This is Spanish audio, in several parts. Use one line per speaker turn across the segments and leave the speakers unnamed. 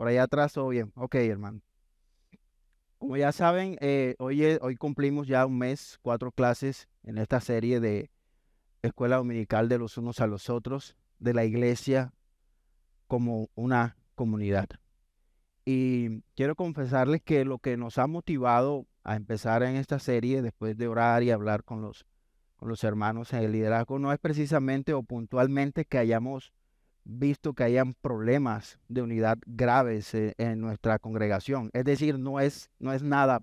Por allá atrás, todo bien. Ok, hermano. Como ya saben, hoy cumplimos ya un mes, 4 clases en esta serie de escuela dominical de los unos a los otros, de la iglesia como una comunidad. Y quiero confesarles que lo que nos ha motivado a empezar en esta serie, después de orar y hablar con los hermanos en el liderazgo, no es precisamente o puntualmente que hayamos visto que hayan problemas de unidad graves en nuestra congregación. Es decir, no es nada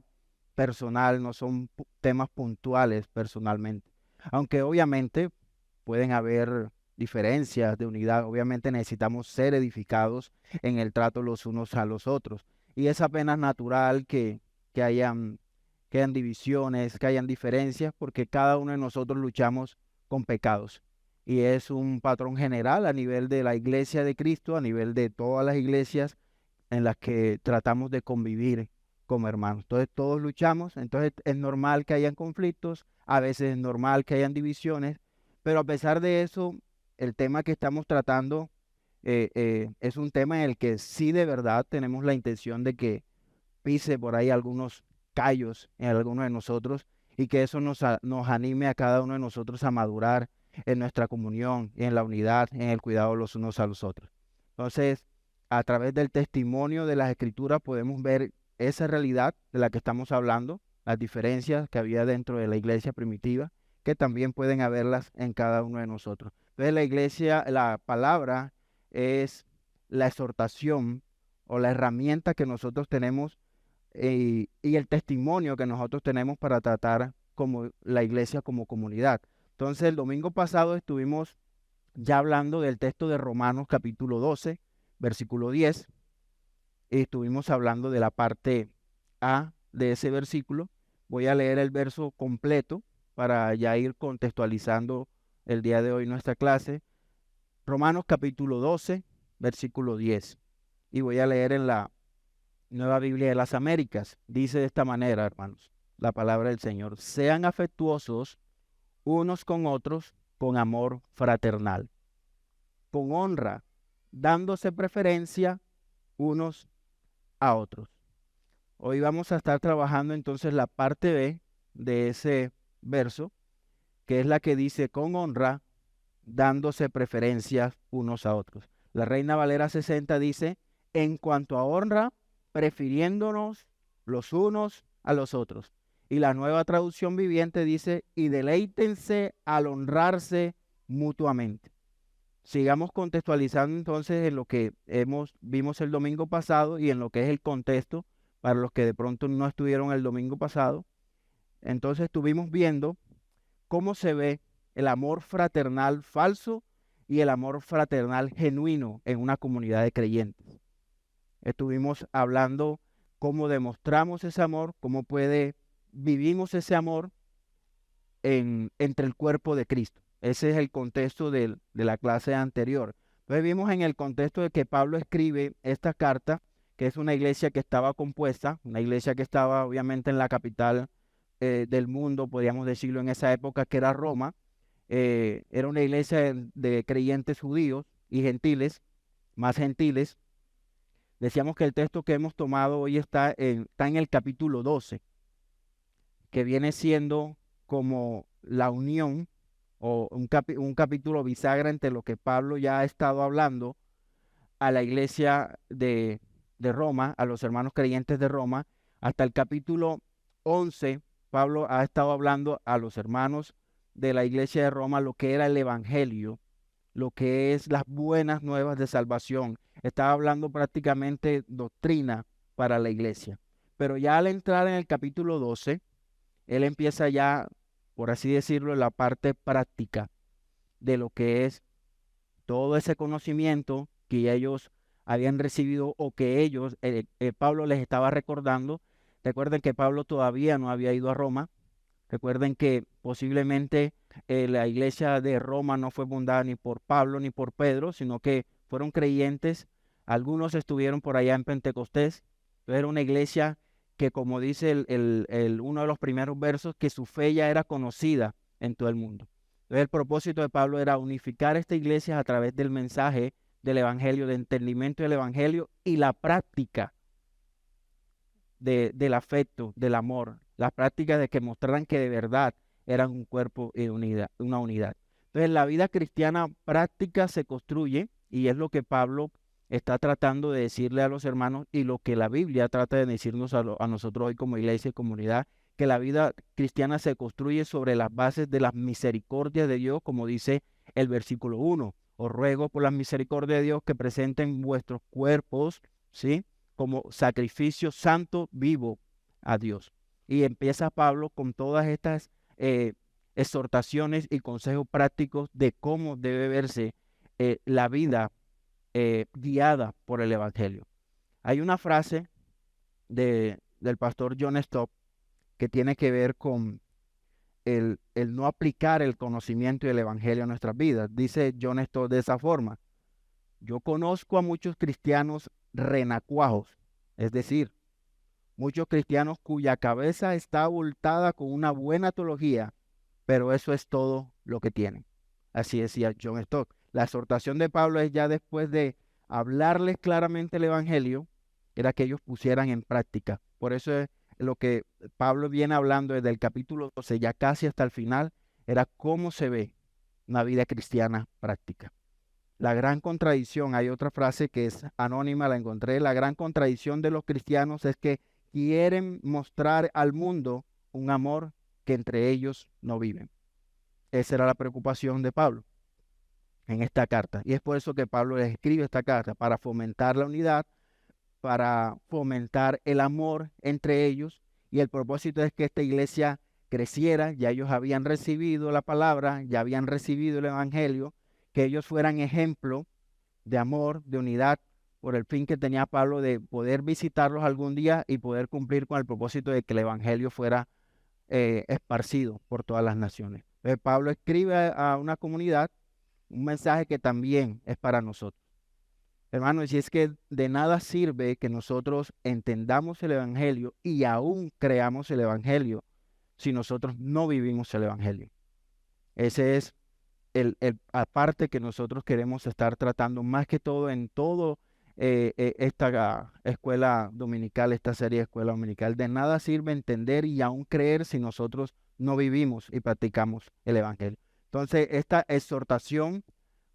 personal, no son temas puntuales personalmente. Aunque obviamente pueden haber diferencias de unidad, obviamente necesitamos ser edificados en el trato los unos a los otros. Y es apenas natural que hayan, que hayan divisiones, que hayan diferencias, porque cada uno de nosotros luchamos con pecados. Y es un patrón general a nivel de la iglesia de Cristo, a nivel de todas las iglesias en las que tratamos de convivir como hermanos. Entonces todos luchamos, entonces es normal que hayan conflictos, a veces es normal que hayan divisiones, pero a pesar de eso, el tema que estamos tratando es un tema en el que sí de verdad tenemos la intención de que pise por ahí algunos callos en algunos de nosotros y que eso nos anime a cada uno de nosotros a madurar en nuestra comunión, en la unidad, en el cuidado los unos a los otros. Entonces, a través del testimonio de las escrituras podemos ver esa realidad de la que estamos hablando, las diferencias que había dentro de la iglesia primitiva, que también pueden haberlas en cada uno de nosotros. Entonces, la iglesia, la palabra es la exhortación o la herramienta que nosotros tenemos y el testimonio que nosotros tenemos para tratar como la iglesia como comunidad. Entonces, el domingo pasado estuvimos ya hablando del texto de Romanos capítulo 12, versículo 10, y estuvimos hablando de la parte A de ese versículo. Voy a leer el verso completo para ya ir contextualizando el día de hoy nuestra clase. Romanos capítulo 12, versículo 10. Y voy a leer en la Nueva Biblia de las Américas. Dice de esta manera, hermanos, la palabra del Señor: sean afectuosos unos con otros con amor fraternal, con honra, dándose preferencia unos a otros. Hoy vamos a estar trabajando entonces la parte B de ese verso, que es la que dice con honra, dándose preferencias unos a otros. La Reina Valera 60 dice, en cuanto a honra, prefiriéndonos los unos a los otros. Y la Nueva Traducción Viviente dice, y deleítense al honrarse mutuamente. Sigamos contextualizando entonces en lo que vimos el domingo pasado y en lo que es el contexto para los que de pronto no estuvieron el domingo pasado. Entonces estuvimos viendo cómo se ve el amor fraternal falso y el amor fraternal genuino en una comunidad de creyentes. Estuvimos hablando cómo demostramos ese amor, vivimos ese amor entre el cuerpo de Cristo. Ese es el contexto de la clase anterior. Entonces vimos en el contexto de que Pablo escribe esta carta, que es una iglesia que estaba compuesta, una iglesia que estaba obviamente en la capital del mundo, podríamos decirlo en esa época, que era Roma. Era una iglesia de creyentes judíos y gentiles, más gentiles. Decíamos que el texto que hemos tomado hoy está en el capítulo 12, que viene siendo como la unión o un capítulo bisagra entre lo que Pablo ya ha estado hablando a la iglesia de Roma, a los hermanos creyentes de Roma. Hasta el capítulo 11, Pablo ha estado hablando a los hermanos de la iglesia de Roma lo que era el evangelio, lo que es las buenas nuevas de salvación. Estaba hablando prácticamente doctrina para la iglesia. Pero ya al entrar en el capítulo 12, él empieza ya, por así decirlo, la parte práctica de lo que es todo ese conocimiento que ellos habían recibido o que Pablo les estaba recordando. Recuerden que Pablo todavía no había ido a Roma. Recuerden que posiblemente la iglesia de Roma no fue fundada ni por Pablo ni por Pedro, sino que fueron creyentes. Algunos estuvieron por allá en Pentecostés. Entonces era una iglesia que, como dice uno de los primeros versos, que su fe ya era conocida en todo el mundo. Entonces el propósito de Pablo era unificar esta iglesia a través del mensaje del Evangelio, de entendimiento del Evangelio y la práctica del afecto, del amor, la práctica de que mostraran que de verdad eran un cuerpo y una unidad. Entonces, la vida cristiana práctica se construye y es lo que Pablo está tratando de decirle a los hermanos y lo que la Biblia trata de decirnos a nosotros hoy como iglesia y comunidad, que la vida cristiana se construye sobre las bases de las misericordias de Dios, como dice el versículo 1. Os ruego por la misericordia de Dios que presenten vuestros cuerpos, ¿sí?, como sacrificio santo, vivo a Dios. Y empieza Pablo con todas estas exhortaciones y consejos prácticos de cómo debe verse la vida guiada por el Evangelio. Hay una frase del pastor John Stott que tiene que ver con el no aplicar el conocimiento y el Evangelio a nuestras vidas. Dice John Stott de esa forma: yo conozco a muchos cristianos renacuajos, es decir, muchos cristianos cuya cabeza está abultada con una buena teología, pero eso es todo lo que tienen. Así decía John Stott. La exhortación de Pablo es ya después de hablarles claramente el Evangelio, era que ellos pusieran en práctica. Por eso es lo que Pablo viene hablando desde el capítulo 12, ya casi hasta el final, era cómo se ve una vida cristiana práctica. La gran contradicción, hay otra frase que es anónima, la encontré, la gran contradicción de los cristianos es que quieren mostrar al mundo un amor que entre ellos no viven. Esa era la preocupación de Pablo en esta carta. Y es por eso que Pablo les escribe esta carta, para fomentar la unidad, para fomentar el amor entre ellos. Y el propósito es que esta iglesia creciera, ya ellos habían recibido la palabra, ya habían recibido el Evangelio, que ellos fueran ejemplo de amor, de unidad, por el fin que tenía Pablo de poder visitarlos algún día y poder cumplir con el propósito de que el Evangelio fuera esparcido por todas las naciones. Pablo escribe a una comunidad un mensaje que también es para nosotros. Hermanos, y es que de nada sirve que nosotros entendamos el Evangelio y aún creamos el Evangelio si nosotros no vivimos el Evangelio. Ese es aparte que nosotros queremos estar tratando más que todo en todo esta escuela dominical, esta serie de escuela dominical. De nada sirve entender y aún creer si nosotros no vivimos y practicamos el Evangelio. Entonces, esta exhortación,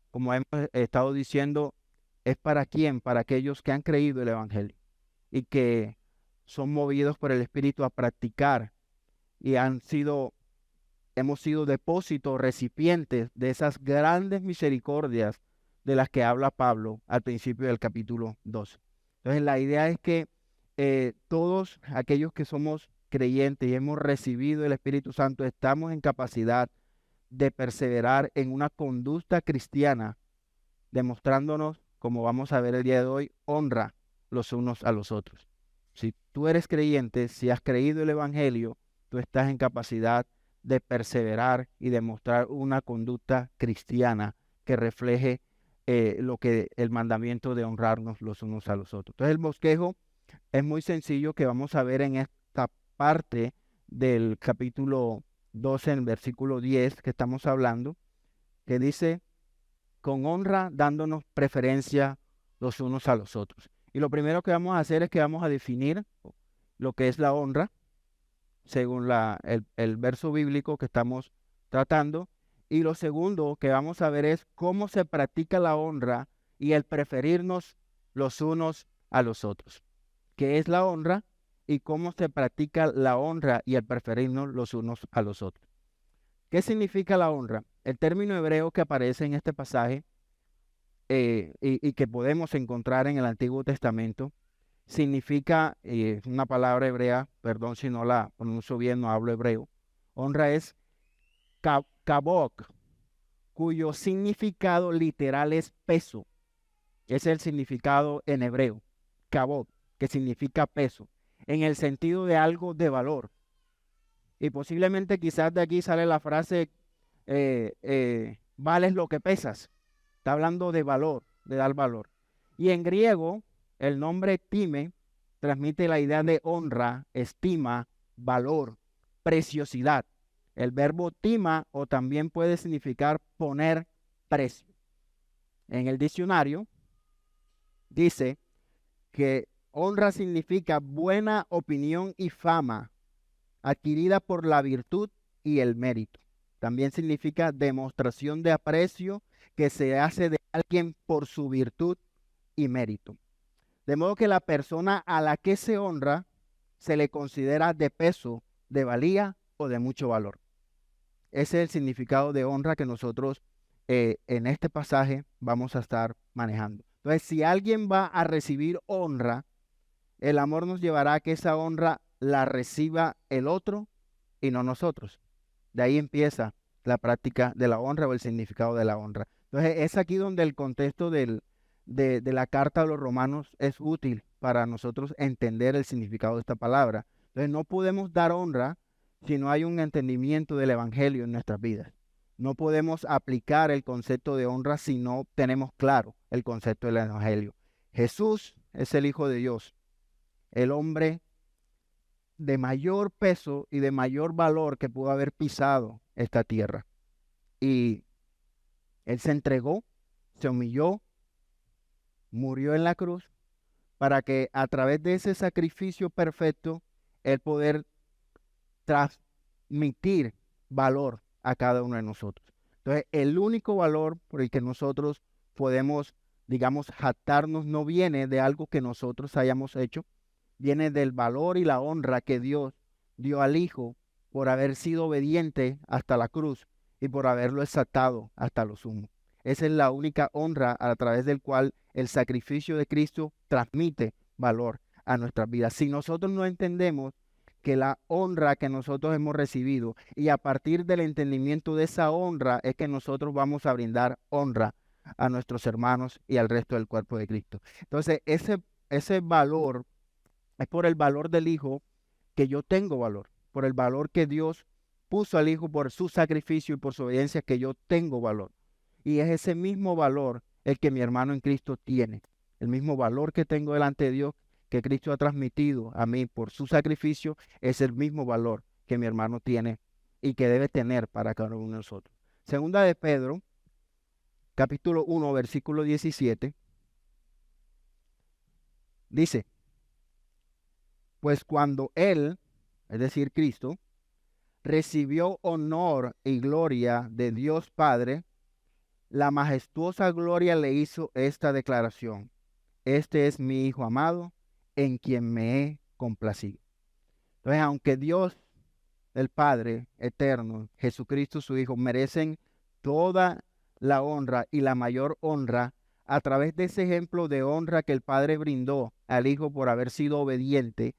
como hemos estado diciendo, es para quién, para aquellos que han creído el Evangelio y que son movidos por el Espíritu a practicar y hemos sido depósitos, recipientes de esas grandes misericordias de las que habla Pablo al principio del capítulo 12. Entonces, la idea es que todos aquellos que somos creyentes y hemos recibido el Espíritu Santo, estamos en capacidad de perseverar en una conducta cristiana, demostrándonos, como vamos a ver el día de hoy, honra los unos a los otros. Si tú eres creyente, si has creído el Evangelio, tú estás en capacidad de perseverar y demostrar una conducta cristiana que refleje lo que el mandamiento de honrarnos los unos a los otros. Entonces, el bosquejo es muy sencillo, que vamos a ver en esta parte del capítulo 12, en el versículo 10 que estamos hablando, que dice: con honra dándonos preferencia los unos a los otros. Y lo primero que vamos a hacer es que vamos a definir lo que es la honra, según el verso bíblico que estamos tratando. Y lo segundo que vamos a ver es cómo se practica la honra y el preferirnos los unos a los otros. ¿Qué es la honra y cómo se practica la honra y el preferirnos los unos a los otros? ¿Qué significa la honra? El término hebreo que aparece en este pasaje y que podemos encontrar en el Antiguo Testamento significa, una palabra hebrea, perdón si no la pronuncio bien, no hablo hebreo. Honra es kabok, cuyo significado literal es peso. Ese es el significado en hebreo, kabok, que significa peso, en el sentido de algo de valor. Y posiblemente quizás de aquí sale la frase, vales lo que pesas. Está hablando de valor, de dar valor. Y en griego, el nombre time transmite la idea de honra, estima, valor, preciosidad. El verbo tima o también puede significar poner precio. En el diccionario, dice que honra significa buena opinión y fama adquirida por la virtud y el mérito. También significa demostración de aprecio que se hace de alguien por su virtud y mérito. De modo que la persona a la que se honra se le considera de peso, de valía o de mucho valor. Ese es el significado de honra que nosotros en este pasaje vamos a estar manejando. Entonces, si alguien va a recibir honra, el amor nos llevará a que esa honra la reciba el otro y no nosotros. De ahí empieza la práctica de la honra o el significado de la honra. Entonces, es aquí donde el contexto de la carta a los romanos es útil para nosotros entender el significado de esta palabra. Entonces, no podemos dar honra si no hay un entendimiento del evangelio en nuestras vidas. No podemos aplicar el concepto de honra si no tenemos claro el concepto del evangelio. Jesús es el Hijo de Dios, el hombre de mayor peso y de mayor valor que pudo haber pisado esta tierra. Y él se entregó, se humilló, murió en la cruz para que a través de ese sacrificio perfecto, él poder transmitir valor a cada uno de nosotros. Entonces, el único valor por el que nosotros podemos, digamos, jactarnos no viene de algo que nosotros hayamos hecho, viene del valor y la honra que Dios dio al Hijo por haber sido obediente hasta la cruz y por haberlo exaltado hasta lo sumo. Esa es la única honra a través del cual el sacrificio de Cristo transmite valor a nuestras vidas. Si nosotros no entendemos que la honra que nosotros hemos recibido y a partir del entendimiento de esa honra es que nosotros vamos a brindar honra a nuestros hermanos y al resto del cuerpo de Cristo. Entonces, ese valor es por el valor del Hijo que yo tengo valor, por el valor que Dios puso al Hijo por su sacrificio y por su obediencia que yo tengo valor. Y es ese mismo valor el que mi hermano en Cristo tiene, el mismo valor que tengo delante de Dios que Cristo ha transmitido a mí por su sacrificio, es el mismo valor que mi hermano tiene y que debe tener para cada uno de nosotros. Segunda de Pedro, capítulo 1, versículo 17, dice: pues cuando Él, es decir, Cristo, recibió honor y gloria de Dios Padre, la majestuosa gloria le hizo esta declaración: este es mi Hijo amado, en quien me he complacido. Entonces, aunque Dios, el Padre eterno, Jesucristo su Hijo, merecen toda la honra y la mayor honra, a través de ese ejemplo de honra que el Padre brindó al Hijo por haber sido obediente,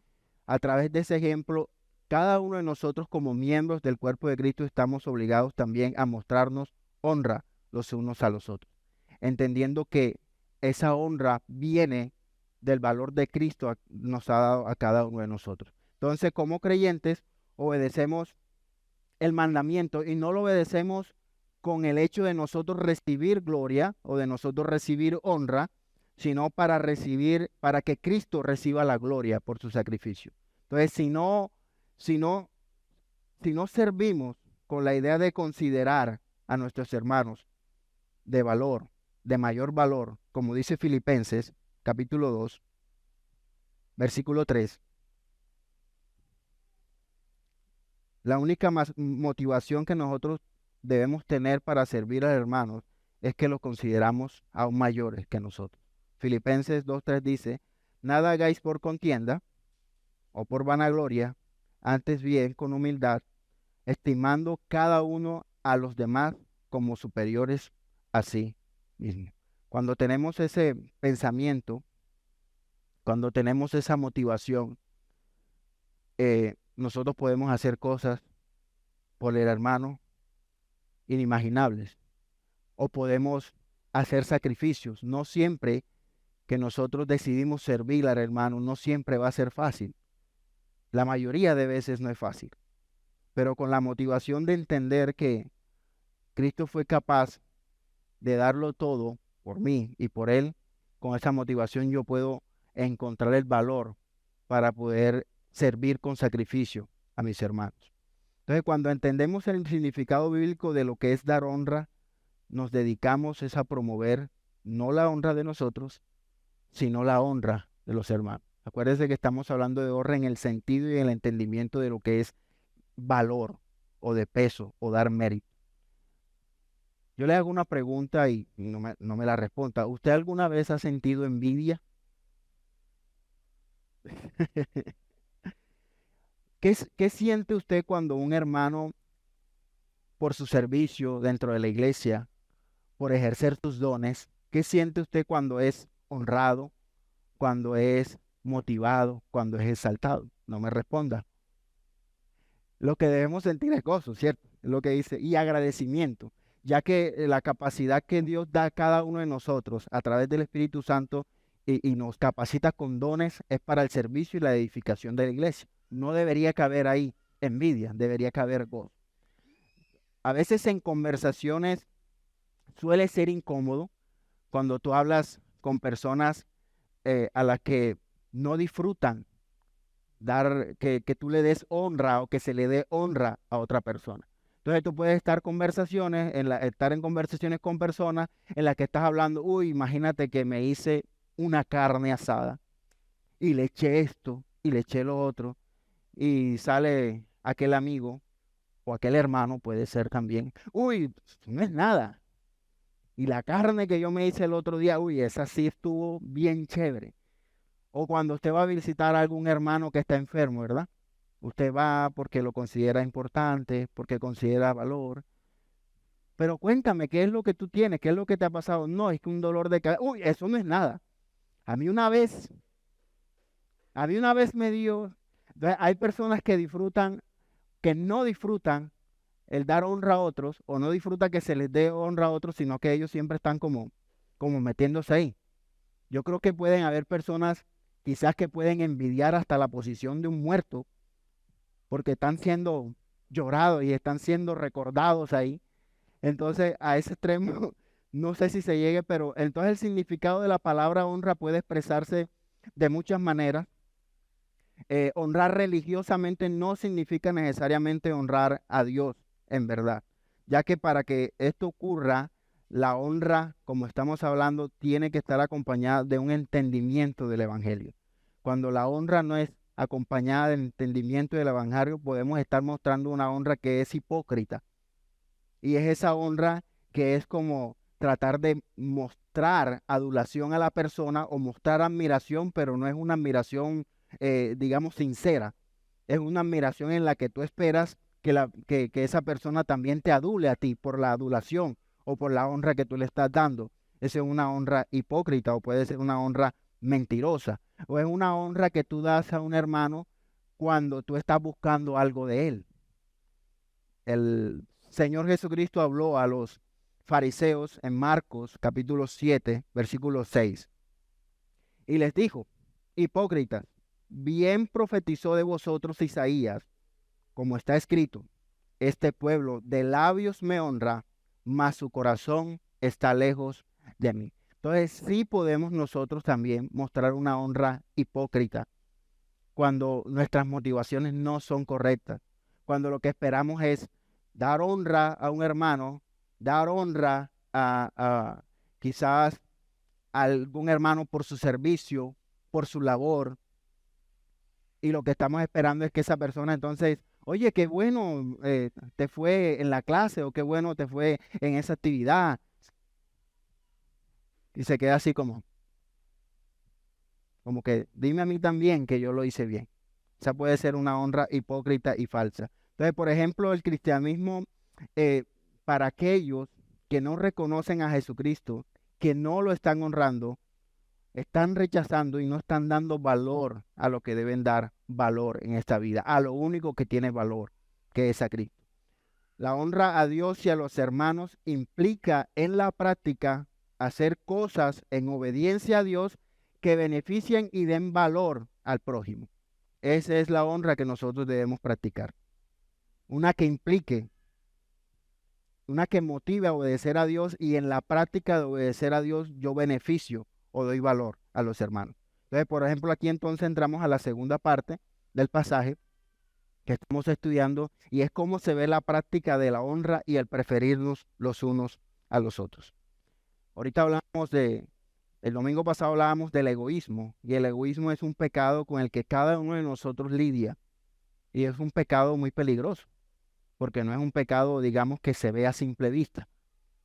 a través de ese ejemplo, cada uno de nosotros como miembros del cuerpo de Cristo estamos obligados también a mostrarnos honra los unos a los otros, entendiendo que esa honra viene del valor de Cristo nos ha dado a cada uno de nosotros. Entonces, como creyentes, obedecemos el mandamiento y no lo obedecemos con el hecho de nosotros recibir gloria o de nosotros recibir honra, sino para recibir, para que Cristo reciba la gloria por su sacrificio. Entonces, si no, si no servimos con la idea de considerar a nuestros hermanos de valor, de mayor valor, como dice Filipenses, capítulo 2, versículo 3, la única motivación que nosotros debemos tener para servir a los hermanos es que los consideramos aún mayores que nosotros. Filipenses 2:3 dice: nada hagáis por contienda o por vanagloria, antes bien con humildad, estimando cada uno a los demás como superiores a sí mismo. Cuando tenemos ese pensamiento, cuando tenemos esa motivación, nosotros podemos hacer cosas por el hermano inimaginables o podemos hacer sacrificios. No siempre que nosotros decidimos servir al hermano, no siempre va a ser fácil. La mayoría de veces no es fácil, pero con la motivación de entender que Cristo fue capaz de darlo todo por mí y por él, con esa motivación yo puedo encontrar el valor para poder servir con sacrificio a mis hermanos. Entonces, cuando entendemos el significado bíblico de lo que es dar honra, nos dedicamos es a promover no la honra de nosotros, sino la honra de los hermanos. Acuérdense que estamos hablando de honra en el sentido y en el entendimiento de lo que es valor o de peso o dar mérito. Yo le hago una pregunta y no me la responda. ¿Usted alguna vez ha sentido envidia? ¿Qué siente usted cuando un hermano, por su servicio dentro de la iglesia, por ejercer sus dones, qué siente usted cuando es honrado, cuando es motivado, cuando es exaltado? No me responda. Lo que debemos sentir es gozo, ¿cierto? Es lo que dice, y agradecimiento, ya que la capacidad que Dios da a cada uno de nosotros a través del Espíritu Santo y nos capacita con dones es para el servicio y la edificación de la iglesia. No debería caber ahí envidia, debería caber gozo. A veces en conversaciones suele ser incómodo cuando tú hablas con personas a las que no disfrutan que tú le des honra o que se le dé honra a otra persona. Entonces tú puedes estar en conversaciones con personas en las que estás hablando, uy, imagínate que me hice una carne asada y le eché esto y le eché lo otro y sale aquel amigo o aquel hermano, puede ser también, uy, no es nada. Y la carne que yo me hice el otro día, uy, esa sí estuvo bien chévere. O cuando usted va a visitar a algún hermano que está enfermo, ¿verdad? Usted va porque lo considera importante, porque considera valor. Pero cuéntame, ¿qué es lo que tú tienes? ¿Qué es lo que te ha pasado? No, es que un dolor de cabeza. Uy, eso no es nada. A mí una vez, a mí una vez me dio. Hay personas que disfrutan, que no disfrutan el dar honra a otros, o no disfrutan que se les dé honra a otros, sino que ellos siempre están como metiéndose ahí. Yo creo que pueden haber personas quizás que pueden envidiar hasta la posición de un muerto porque están siendo llorados y están siendo recordados ahí. Entonces, a ese extremo, no sé si se llegue, pero entonces el significado de la palabra honra puede expresarse de muchas maneras. Honrar religiosamente no significa necesariamente honrar a Dios en verdad, ya que para que esto ocurra, la honra, como estamos hablando, tiene que estar acompañada de un entendimiento del Evangelio. Cuando la honra no es acompañada del entendimiento del Evangelio, podemos estar mostrando una honra que es hipócrita. Y es esa honra que es como tratar de mostrar adulación a la persona o mostrar admiración, pero no es una admiración, digamos, sincera. Es una admiración en la que tú esperas que esa persona también te adule a ti por la adulación o por la honra que tú le estás dando. Esa es una honra hipócrita o puede ser una honra mentirosa o es una honra que tú das a un hermano cuando tú estás buscando algo de él. El Señor Jesucristo habló a los fariseos en Marcos capítulo 7, versículo 6, y les dijo, hipócritas, bien profetizó de vosotros Isaías, como está escrito, este pueblo de labios me honra, mas su corazón está lejos de mí. Entonces sí podemos nosotros también mostrar una honra hipócrita cuando nuestras motivaciones no son correctas, cuando lo que esperamos es dar honra a un hermano, dar honra a quizás a algún hermano por su servicio, por su labor, y lo que estamos esperando es que esa persona entonces, oye, qué bueno te fue en la clase o qué bueno te fue en esa actividad, y se queda así como que dime a mí también que yo lo hice bien. Esa puede ser una honra hipócrita y falsa. Entonces, por ejemplo, el cristianismo, eh, para aquellos que no reconocen a Jesucristo, que no lo están honrando, están rechazando y no están dando valor a lo que deben dar valor en esta vida, a lo único que tiene valor, que es a Cristo. La honra a Dios y a los hermanos implica en la práctica hacer cosas en obediencia a Dios que beneficien y den valor al prójimo. Esa es la honra que nosotros debemos practicar. Una que implique, una que motive a obedecer a Dios y en la práctica de obedecer a Dios yo beneficio o doy valor a los hermanos. Entonces, por ejemplo, aquí entonces entramos a la segunda parte del pasaje que estamos estudiando y es cómo se ve la práctica de la honra y el preferirnos los unos a los otros. Ahorita hablamos El domingo pasado hablábamos del egoísmo, y el egoísmo es un pecado con el que cada uno de nosotros lidia, y es un pecado muy peligroso, porque no es un pecado, digamos, que se ve a simple vista.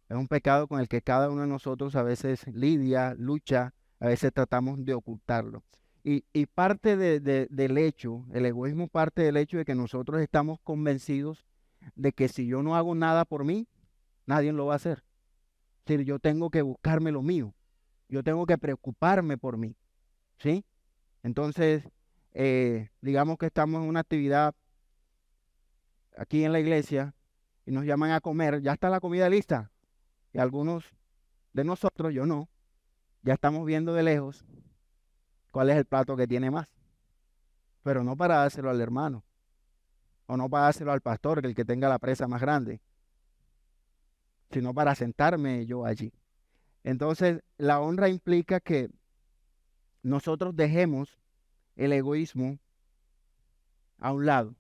Es un pecado con el que cada uno de nosotros a veces lidia, lucha, a veces tratamos de ocultarlo. Y parte del hecho, el egoísmo parte del hecho de que nosotros estamos convencidos de que si yo no hago nada por mí, nadie lo va a hacer. Es decir, yo tengo que buscarme lo mío, yo tengo que preocuparme por mí, ¿sí? Entonces, digamos que estamos en una actividad aquí en la iglesia y nos llaman a comer, ya está la comida lista. Y algunos de nosotros, yo no, ya estamos viendo de lejos cuál es el plato que tiene más, pero no para dárselo al hermano o no para dárselo al pastor, que el que tenga la presa más grande, sino para sentarme yo allí. Entonces, la honra implica que nosotros dejemos el egoísmo a un lado.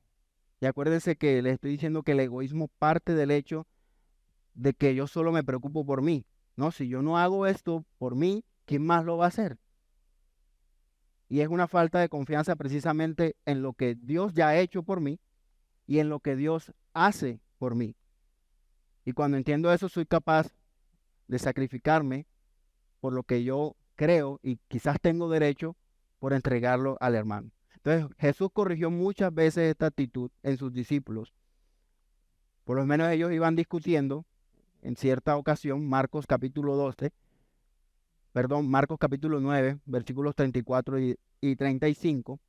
Y acuérdense que les estoy diciendo que el egoísmo parte del hecho de que yo solo me preocupo por mí. No, si yo no hago esto por mí, ¿quién más lo va a hacer? Y es una falta de confianza precisamente en lo que Dios ya ha hecho por mí y en lo que Dios hace por mí. Y cuando entiendo eso, soy capaz de sacrificarme por lo que yo creo y quizás tengo derecho por entregarlo al hermano. Entonces, Jesús corrigió muchas veces esta actitud en sus discípulos. Por lo menos ellos iban discutiendo en cierta ocasión, Marcos capítulo 9, versículos 34 y 35.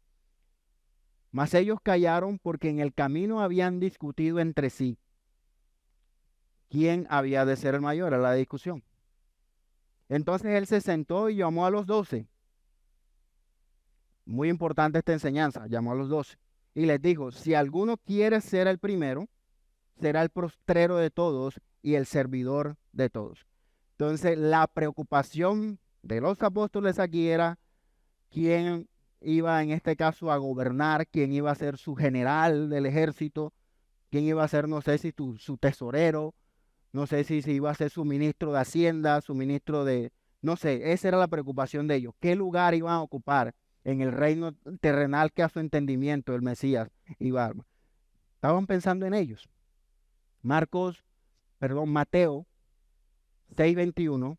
Mas ellos callaron porque en el camino habían discutido entre sí quién había de ser el mayor, a la discusión. Entonces él se sentó y llamó a los 12. Muy importante esta enseñanza, llamó a los 12. Y les dijo, si alguno quiere ser el primero, será el postrero de todos y el servidor de todos. Entonces la preocupación de los apóstoles aquí era quién iba en este caso a gobernar, quién iba a ser su general del ejército, quién iba a ser, no sé si su tesorero, no sé si iba a ser su ministro de Hacienda, su ministro de, no sé, esa era la preocupación de ellos. ¿Qué lugar iban a ocupar en el reino terrenal que a su entendimiento el Mesías iba a armar? Estaban pensando en ellos. Mateo 6:21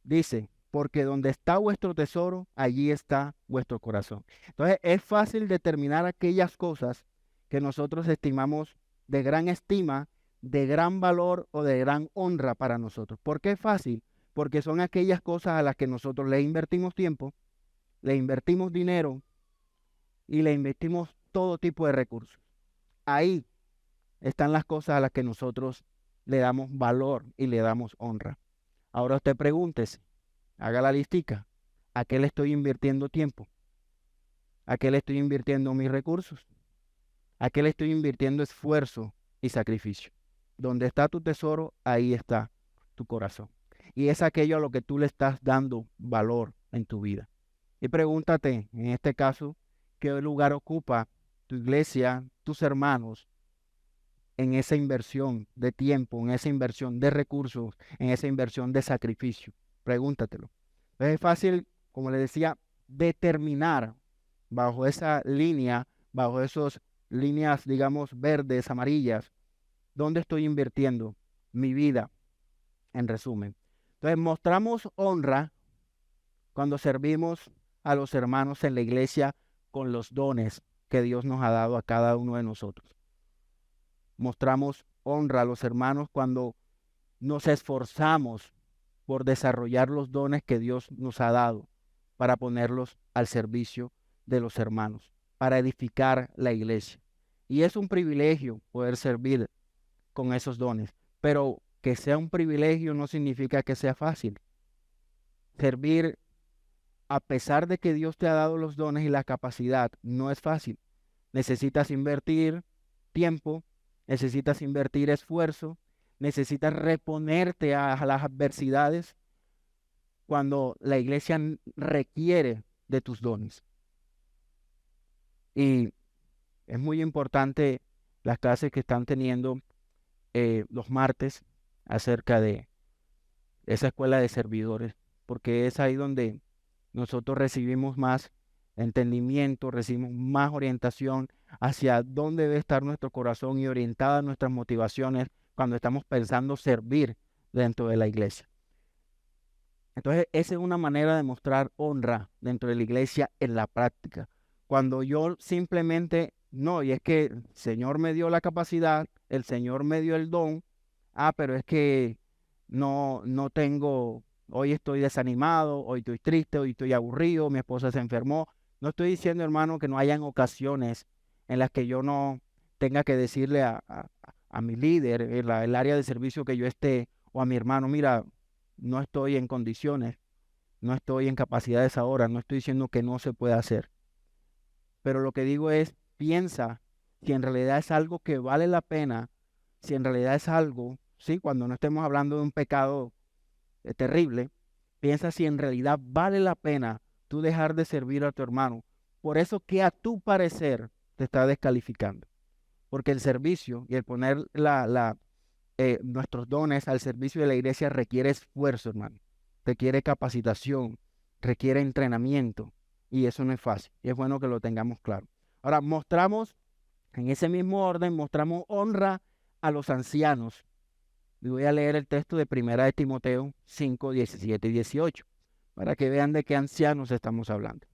dice, porque donde está vuestro tesoro, allí está vuestro corazón. Entonces es fácil determinar aquellas cosas que nosotros estimamos de gran estima, de gran valor o de gran honra para nosotros. ¿Por qué es fácil? Porque son aquellas cosas a las que nosotros le invertimos tiempo, le invertimos dinero y le invertimos todo tipo de recursos. Ahí están las cosas a las que nosotros le damos valor y le damos honra. Ahora usted pregúntese, haga la listica, ¿a qué le estoy invirtiendo tiempo? ¿A qué le estoy invirtiendo mis recursos? ¿A qué le estoy invirtiendo esfuerzo y sacrificio? Donde está tu tesoro, ahí está tu corazón. Y es aquello a lo que tú le estás dando valor en tu vida. Y pregúntate, en este caso, ¿qué lugar ocupa tu iglesia, tus hermanos, en esa inversión de tiempo, en esa inversión de recursos, en esa inversión de sacrificio? Pregúntatelo. Entonces es fácil, como le decía, determinar bajo esa línea, bajo esas líneas, digamos, verdes, amarillas, dónde estoy invirtiendo mi vida, en resumen. Entonces mostramos honra cuando servimos a los hermanos en la iglesia con los dones que Dios nos ha dado a cada uno de nosotros. Mostramos honra a los hermanos cuando nos esforzamos por desarrollar los dones que Dios nos ha dado para ponerlos al servicio de los hermanos, para edificar la iglesia. Y es un privilegio poder servir con esos dones, pero que sea un privilegio no significa que sea fácil. Servir, a pesar de que Dios te ha dado los dones y la capacidad, no es fácil. Necesitas invertir tiempo, necesitas invertir esfuerzo, necesitas reponerte a las adversidades cuando la iglesia requiere de tus dones. Y es muy importante las clases que están teniendo los martes acerca de esa escuela de servidores. porque es ahí donde nosotros recibimos más entendimiento, recibimos más orientación hacia dónde debe estar nuestro corazón y orientadas nuestras motivaciones cuando estamos pensando servir dentro de la iglesia. Entonces, esa es una manera de mostrar honra dentro de la iglesia en la práctica. Cuando yo simplemente, no, y es que el Señor me dio la capacidad, el Señor me dio el don, pero es que no tengo, hoy estoy desanimado, hoy estoy triste, hoy estoy aburrido, mi esposa se enfermó. No estoy diciendo, hermano, que no hayan ocasiones en las que yo no tenga que decirle a mi líder, el área de servicio que yo esté, o a mi hermano, mira, no estoy en condiciones, no estoy en capacidades ahora, no estoy diciendo que no se puede hacer. Pero lo que digo es, piensa si en realidad es algo que vale la pena, si en realidad es algo, sí, cuando no estemos hablando de un pecado terrible, piensa si en realidad vale la pena tú dejar de servir a tu hermano. Por eso que a tu parecer te está descalificando. Porque el servicio y el poner nuestros dones al servicio de la iglesia requiere esfuerzo, hermano. Requiere capacitación, requiere entrenamiento. Y eso no es fácil. Y es bueno que lo tengamos claro. Ahora, mostramos, en ese mismo orden, mostramos honra a los ancianos. Y voy a leer el texto de 1 de Timoteo 5, 17 y 18, para que vean de qué ancianos estamos hablando.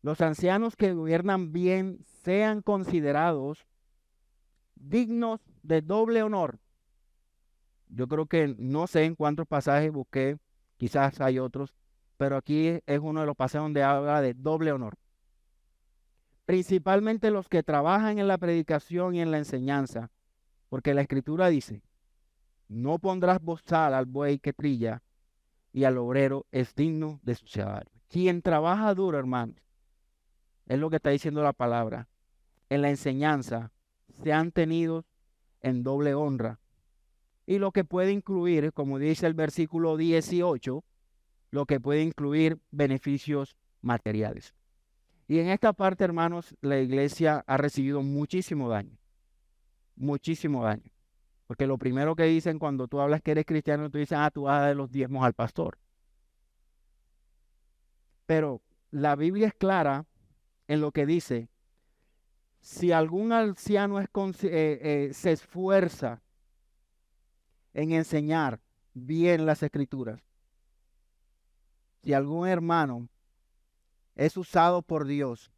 Los ancianos que gobiernan bien sean considerados dignos de doble honor. Yo creo que no sé en cuántos pasajes busqué, quizás hay otros, pero aquí es uno de los pasajes donde habla de doble honor. Principalmente los que trabajan en la predicación y en la enseñanza, porque la Escritura dice, no pondrás bozal al buey que trilla, y al obrero es digno de su salario. Quien trabaja duro, hermanos, es lo que está diciendo la palabra, en la enseñanza, sean tenidos en doble honra. Y lo que puede incluir, como dice el versículo 18, lo que puede incluir beneficios materiales. Y en esta parte, hermanos, la iglesia ha recibido muchísimo daño, muchísimo daño. Porque lo primero que dicen cuando tú hablas que eres cristiano, tú dices, tú vas a dar los diezmos al pastor. Pero la Biblia es clara en lo que dice, si algún anciano se esfuerza en enseñar bien las escrituras, si algún hermano es usado por Dios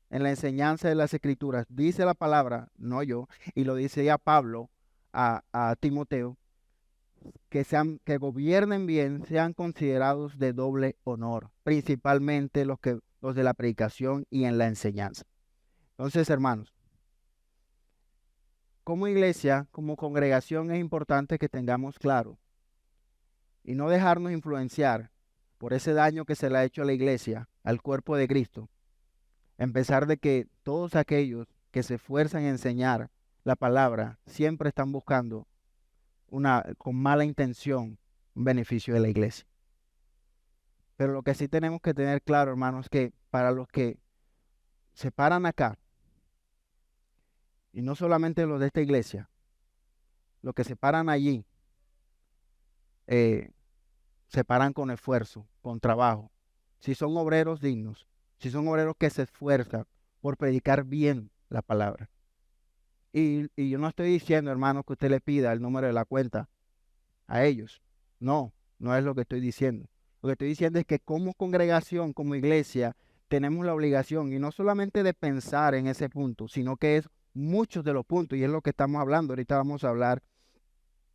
en la enseñanza de las escrituras, dice la palabra, no yo, y lo dice ya Pablo a Timoteo, que gobiernen bien, sean considerados de doble honor, principalmente los de la predicación y en la enseñanza. Entonces, hermanos, como iglesia, como congregación, es importante que tengamos claro y no dejarnos influenciar por ese daño que se le ha hecho a la iglesia, al cuerpo de Cristo, en pesar de que todos aquellos que se esfuerzan en enseñar la palabra siempre están buscando con mala intención un beneficio de la iglesia. Pero lo que sí tenemos que tener claro, hermanos, es que para los que se paran acá, y no solamente los de esta iglesia, los que se paran allí, se paran con esfuerzo, con trabajo. Si son obreros dignos, si son obreros que se esfuerzan por predicar bien la palabra. Y yo no estoy diciendo, hermano, que usted le pida el número de la cuenta a ellos. No, no es lo que estoy diciendo. Lo que estoy diciendo es que como congregación, como iglesia, tenemos la obligación, y no solamente de pensar en ese punto, sino que es muchos de los puntos, y es lo que estamos hablando. Ahorita vamos a hablar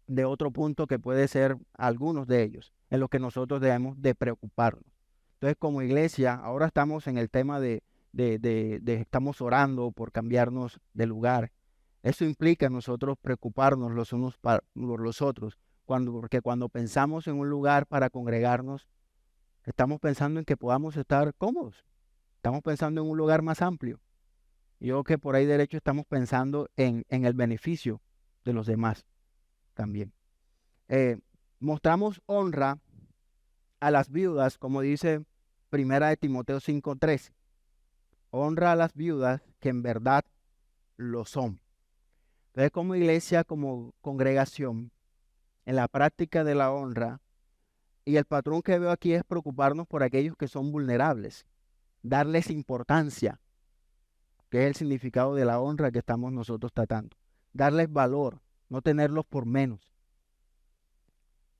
de otro punto que puede ser algunos de ellos, en los que nosotros debemos de preocuparnos. Entonces, como iglesia, ahora estamos en el tema de estamos orando por cambiarnos de lugar. Eso implica nosotros preocuparnos los unos por los otros, porque cuando pensamos en un lugar para congregarnos, estamos pensando en que podamos estar cómodos. Estamos pensando en un lugar más amplio. Yo creo que por ahí derecho estamos pensando en el beneficio de los demás también. Mostramos honra a las viudas, como dice 1 de Timoteo 5:3. Honra a las viudas que en verdad lo son. Entonces, como iglesia, como congregación, en la práctica de la honra, Y el patrón que veo aquí es preocuparnos por aquellos que son vulnerables, darles importancia, que es el significado de la honra que estamos nosotros tratando. Darles valor, no tenerlos por menos.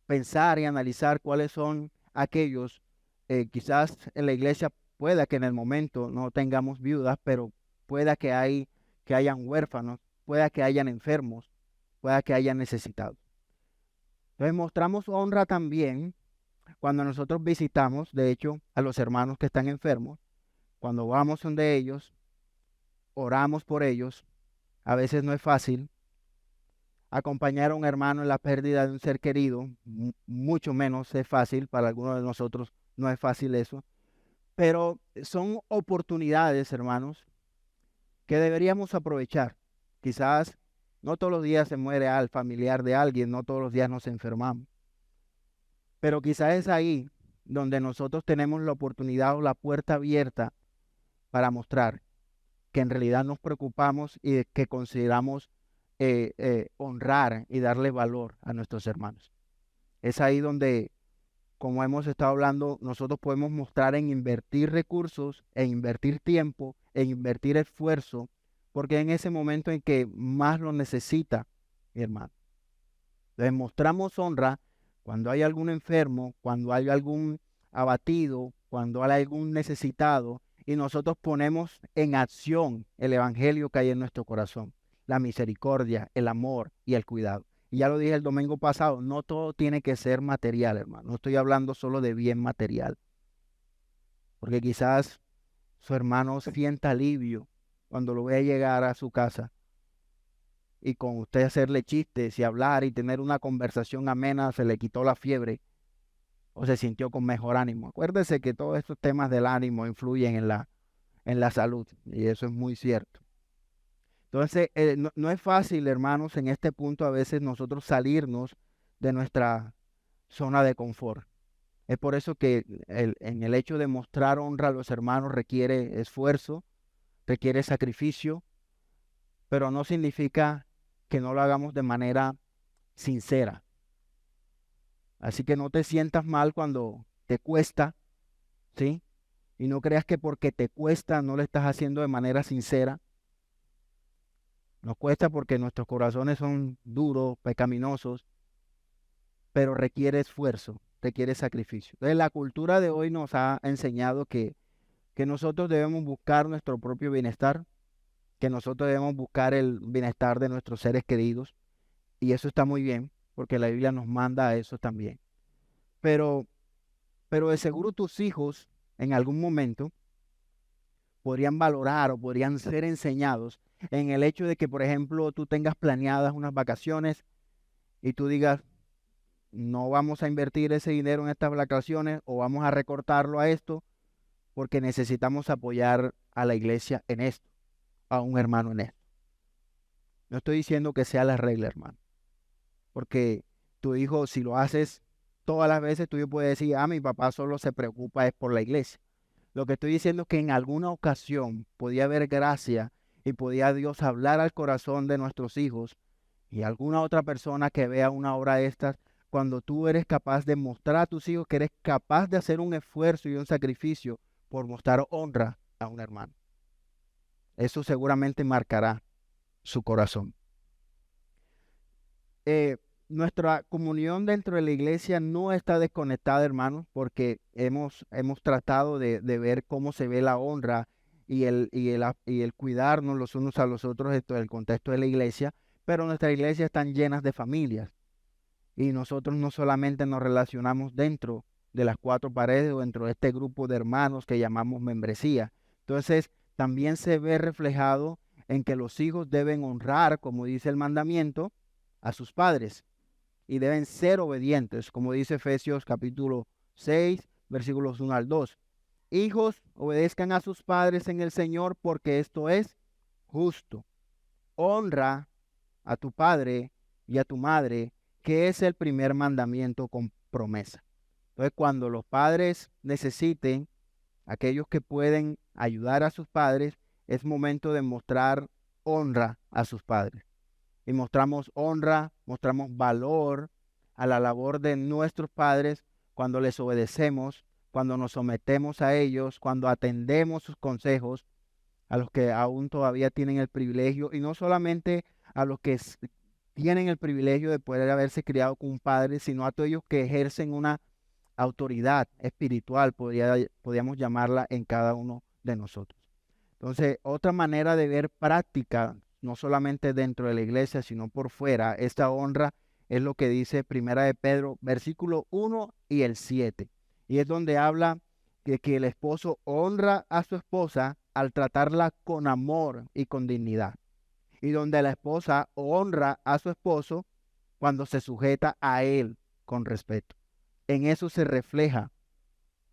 Pensar y analizar cuáles son aquellos, quizás en la iglesia pueda que en el momento no tengamos viudas, pero pueda que hayan huérfanos, pueda que hayan enfermos, pueda que hayan necesitados. Entonces mostramos honra también cuando nosotros visitamos, de hecho, a los hermanos que están enfermos, cuando vamos donde ellos, oramos por ellos. A veces no es fácil acompañar a un hermano en la pérdida de un ser querido, mucho menos es fácil, para algunos de nosotros no es fácil eso, pero son oportunidades, hermanos, que deberíamos aprovechar. Quizás no todos los días se muere al familiar de alguien, no todos los días nos enfermamos, pero quizás es ahí donde nosotros tenemos la oportunidad o la puerta abierta para mostrar que en realidad nos preocupamos y que consideramos honrar y darle valor a nuestros hermanos. Es ahí donde, como hemos estado hablando, nosotros podemos mostrar en invertir recursos, en invertir tiempo, en invertir esfuerzo, porque en ese momento en que más lo necesita, mi hermano. Entonces mostramos honra cuando hay algún enfermo, cuando hay algún abatido, cuando hay algún necesitado, y nosotros ponemos en acción el evangelio que hay en nuestro corazón, la misericordia, el amor y el cuidado. Y ya lo dije el domingo pasado, no todo tiene que ser material, hermano. No estoy hablando solo de bien material, porque quizás su hermano sienta alivio cuando lo vea llegar a su casa y con usted hacerle chistes y hablar y tener una conversación amena, se le quitó la fiebre o se sintió con mejor ánimo. Acuérdese que todos estos temas del ánimo influyen en la salud, y eso es muy cierto. Entonces, no es fácil, hermanos, en este punto a veces nosotros salirnos de nuestra zona de confort. Es por eso que en el hecho de mostrar honra a los hermanos requiere esfuerzo, requiere sacrificio, pero no significa que no lo hagamos de manera sincera. Así que no te sientas mal cuando te cuesta, ¿sí? Y no creas que porque te cuesta no lo estás haciendo de manera sincera. Nos cuesta porque nuestros corazones son duros, pecaminosos, pero requiere esfuerzo, requiere sacrificio. Entonces, la cultura de hoy nos ha enseñado que nosotros debemos buscar nuestro propio bienestar, que nosotros debemos buscar el bienestar de nuestros seres queridos, y eso está muy bien, porque la Biblia nos manda a eso también. Pero, pero de seguro tus hijos en algún momento podrían valorar o podrían ser enseñados en el hecho de que, por ejemplo, tú tengas planeadas unas vacaciones y tú digas, no vamos a invertir ese dinero en estas vacaciones o vamos a recortarlo a esto porque necesitamos apoyar a la iglesia en esto, a un hermano en esto. No estoy diciendo que sea la regla, hermano, porque tu hijo, si lo haces todas las veces, tú puedes decir, mi papá solo se preocupa es por la iglesia. Lo que estoy diciendo es que en alguna ocasión podía haber gracia y podía Dios hablar al corazón de nuestros hijos y alguna otra persona que vea una obra de estas, cuando tú eres capaz de mostrar a tus hijos que eres capaz de hacer un esfuerzo y un sacrificio por mostrar honra a un hermano. Eso seguramente marcará su corazón. Nuestra comunión dentro de la iglesia no está desconectada, hermanos, porque hemos tratado de ver cómo se ve la honra y el cuidarnos los unos a los otros dentro del contexto de la iglesia, pero nuestras iglesias están llenas de familias y nosotros no solamente nos relacionamos dentro de las cuatro paredes o dentro de este grupo de hermanos que llamamos membresía. Entonces, también se ve reflejado en que los hijos deben honrar, como dice el mandamiento, a sus padres y deben ser obedientes, como dice Efesios capítulo 6, versículos 1 al 2. Hijos, obedezcan a sus padres en el Señor, porque esto es justo. Honra a tu padre y a tu madre, que es el primer mandamiento con promesa. Entonces, cuando los padres necesiten, aquellos que pueden ayudar a sus padres, es momento de mostrar honra a sus padres. Y mostramos honra, mostramos valor a la labor de nuestros padres, cuando les obedecemos, cuando nos sometemos a ellos, cuando atendemos sus consejos, a los que aún todavía tienen el privilegio, y no solamente a los que tienen el privilegio de poder haberse criado con un padre, sino a todos ellos que ejercen una autoridad espiritual, podríamos llamarla en cada uno de nosotros. Entonces, otra manera de ver práctica, no solamente dentro de la iglesia, sino por fuera, esta honra es lo que dice Primera de Pedro, versículo 1 y el 7. Y es donde habla de que el esposo honra a su esposa al tratarla con amor y con dignidad. Y donde la esposa honra a su esposo cuando se sujeta a él con respeto. En eso se refleja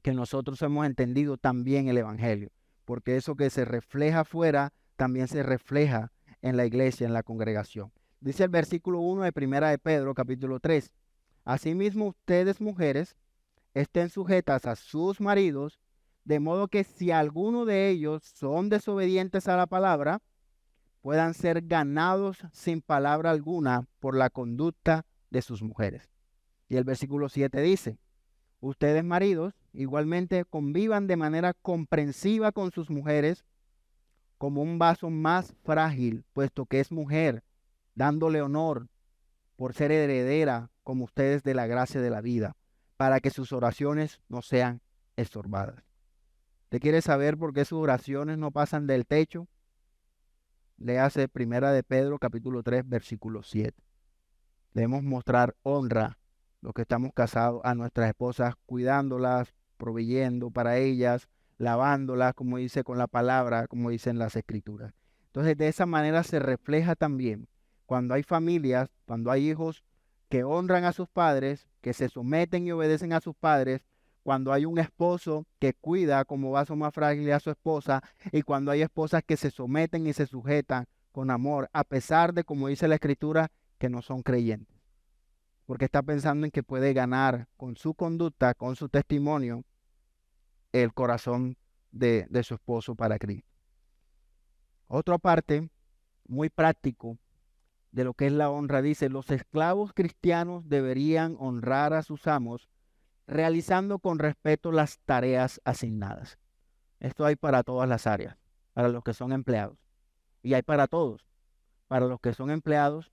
que nosotros hemos entendido también el Evangelio, porque eso que se refleja afuera también se refleja en la iglesia, en la congregación. Dice el versículo 1 de Primera de Pedro, capítulo 3. Asimismo, ustedes, mujeres, estén sujetas a sus maridos, de modo que si alguno de ellos son desobedientes a la palabra, puedan ser ganados sin palabra alguna por la conducta de sus mujeres. Y el versículo 7 dice, ustedes maridos igualmente convivan de manera comprensiva con sus mujeres como un vaso más frágil, puesto que es mujer, dándole honor por ser heredera como ustedes de la gracia de la vida, para que sus oraciones no sean estorbadas. ¿Te quieres saber por qué sus oraciones no pasan del techo? Léase Primera de Pedro, capítulo 3, versículo 7. Debemos mostrar honra, los que estamos casados, a nuestras esposas, cuidándolas, proveyendo para ellas, lavándolas, como dice con la palabra, como dicen las escrituras. Entonces, de esa manera se refleja también cuando hay familias, cuando hay hijos que honran a sus padres, que se someten y obedecen a sus padres, cuando hay un esposo que cuida como vaso más frágil a su esposa, y cuando hay esposas que se someten y se sujetan con amor, a pesar de, como dice la escritura, que no son creyentes, porque está pensando en que puede ganar con su conducta, con su testimonio, el corazón de su esposo para Cristo. Otra parte muy práctico de lo que es la honra dice, los esclavos cristianos deberían honrar a sus amos realizando con respeto las tareas asignadas. Esto hay para todas las áreas, para los que son empleados, y hay para todos, para los que son empleados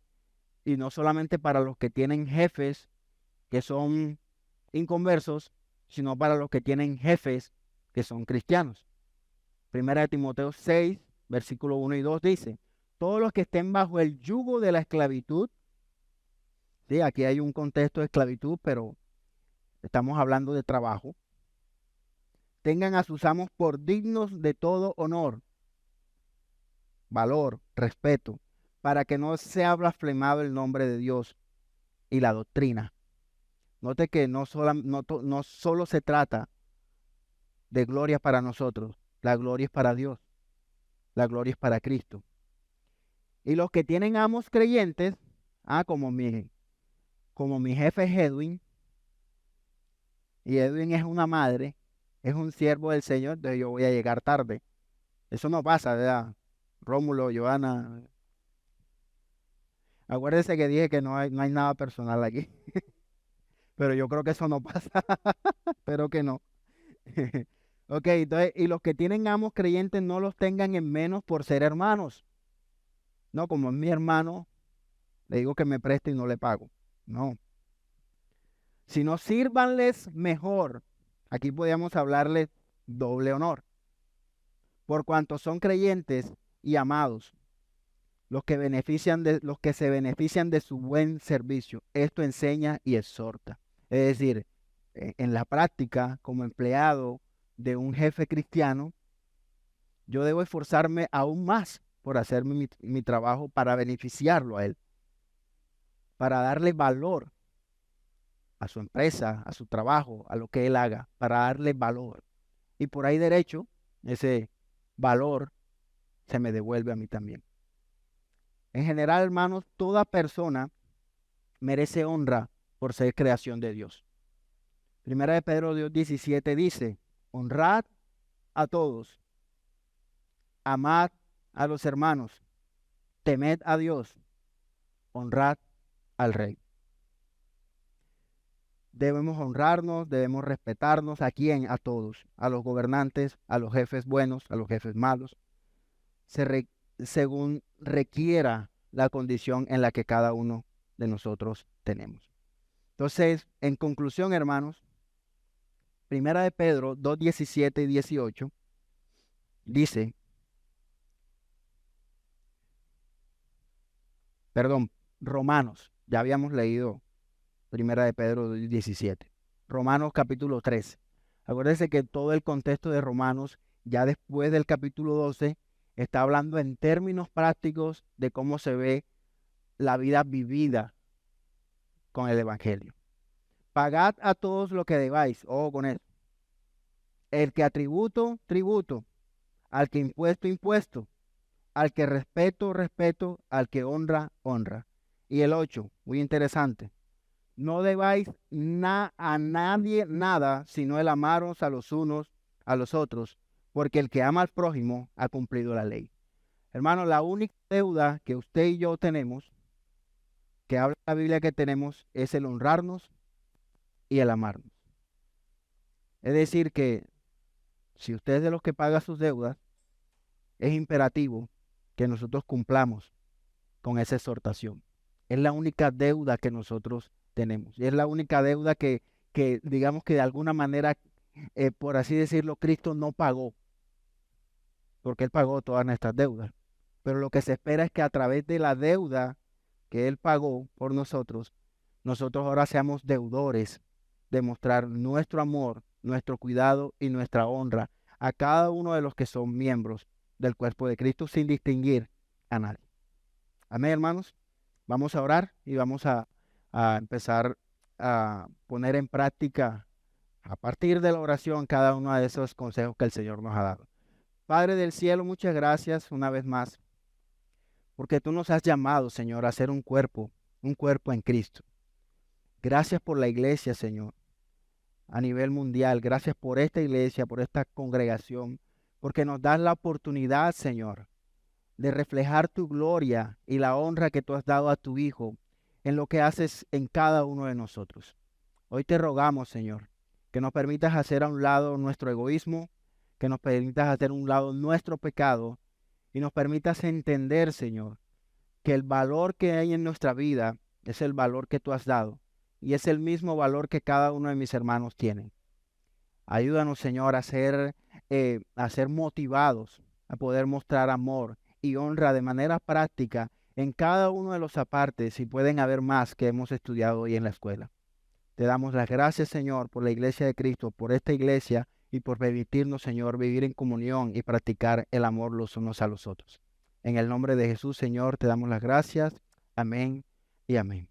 y no solamente para los que tienen jefes que son inconversos, sino para los que tienen jefes que son cristianos. Primera de Timoteo 6, versículo 1 y 2 dice, todos los que estén bajo el yugo de la esclavitud, sí, aquí hay un contexto de esclavitud, pero estamos hablando de trabajo, tengan a sus amos por dignos de todo honor, valor, respeto, para que no sea blasfemado el nombre de Dios y la doctrina. Note que no solo se trata de gloria para nosotros, la gloria es para Dios, la gloria es para Cristo. Y los que tienen amos creyentes, como mi jefe es Edwin, y Edwin es una madre, es un siervo del Señor, entonces yo voy a llegar tarde. Eso no pasa, ¿verdad? Rómulo, Joana. Acuérdense que dije que no hay nada personal aquí, pero yo creo que eso no pasa, espero que no. Ok, entonces, y los que tienen amos creyentes no los tengan en menos por ser hermanos. No, como es mi hermano, le digo que me preste y no le pago. No. Sino sírvanles mejor. Aquí podríamos hablarles doble honor. Por cuanto son creyentes y amados, los que se benefician de su buen servicio. Esto enseña y exhorta. Es decir, en la práctica, como empleado de un jefe cristiano, yo debo esforzarme aún más por hacer mi trabajo para beneficiarlo a él, para darle valor a su empresa, a su trabajo, a lo que él haga, para darle valor. Y por ahí derecho, ese valor se me devuelve a mí también. En general, hermanos, toda persona merece honra por ser creación de Dios. Primera de Pedro 2:17 dice, honrad a todos, amad a los hermanos, temed a Dios, honrad al rey. Debemos honrarnos, debemos respetarnos. ¿A quién? A todos, a los gobernantes, a los jefes buenos, a los jefes malos, según requiera la condición en la que cada uno de nosotros tenemos. Entonces, en conclusión, hermanos, Primera de Pedro 2, 17 y 18 dice, perdón, Romanos, ya habíamos leído Primera de Pedro 2, 17. Romanos capítulo 3. Acuérdense que todo el contexto de Romanos, ya después del capítulo 12, está hablando en términos prácticos de cómo se ve la vida vivida con el Evangelio. Pagad a todos lo que debáis, ojo con eso. El que a tributo, tributo. Al que impuesto, impuesto. Al que respeto, respeto. Al que honra, honra. Y el 8, muy interesante. No debáis a nadie nada, sino el amaros a los unos a los otros, porque el que ama al prójimo ha cumplido la ley. Hermano, la única deuda que usted y yo tenemos, que habla la Biblia que tenemos, es el honrarnos y el amarnos. Es decir, que si usted es de los que paga sus deudas, es imperativo que nosotros cumplamos con esa exhortación. Es la única deuda que nosotros tenemos. Y es la única deuda que digamos que de alguna manera, por así decirlo, Cristo no pagó, porque Él pagó todas nuestras deudas. Pero lo que se espera es que a través de la deuda que Él pagó por nosotros, nosotros ahora seamos deudores de mostrar nuestro amor, nuestro cuidado y nuestra honra a cada uno de los que son miembros del cuerpo de Cristo sin distinguir a nadie. Amén, hermanos. Vamos a orar y vamos a empezar a poner en práctica a partir de la oración cada uno de esos consejos que el Señor nos ha dado. Padre del cielo, muchas gracias una vez más, porque tú nos has llamado, Señor, a ser un cuerpo en Cristo. Gracias por la iglesia, Señor, a nivel mundial. Gracias por esta iglesia, por esta congregación, porque nos das la oportunidad, Señor, de reflejar tu gloria y la honra que tú has dado a tu Hijo en lo que haces en cada uno de nosotros. Hoy te rogamos, Señor, que nos permitas hacer a un lado nuestro egoísmo, que nos permitas hacer a un lado nuestro pecado y nos permitas entender, Señor, que el valor que hay en nuestra vida es el valor que tú has dado y es el mismo valor que cada uno de mis hermanos tiene. Ayúdanos, Señor, a ser motivados, a poder mostrar amor y honra de manera práctica en cada uno de los apartes, y pueden haber más que hemos estudiado hoy en la escuela. Te damos las gracias, Señor, por la iglesia de Cristo, por esta iglesia y por permitirnos, Señor, vivir en comunión y practicar el amor los unos a los otros. En el nombre de Jesús, Señor, te damos las gracias. Amén y amén.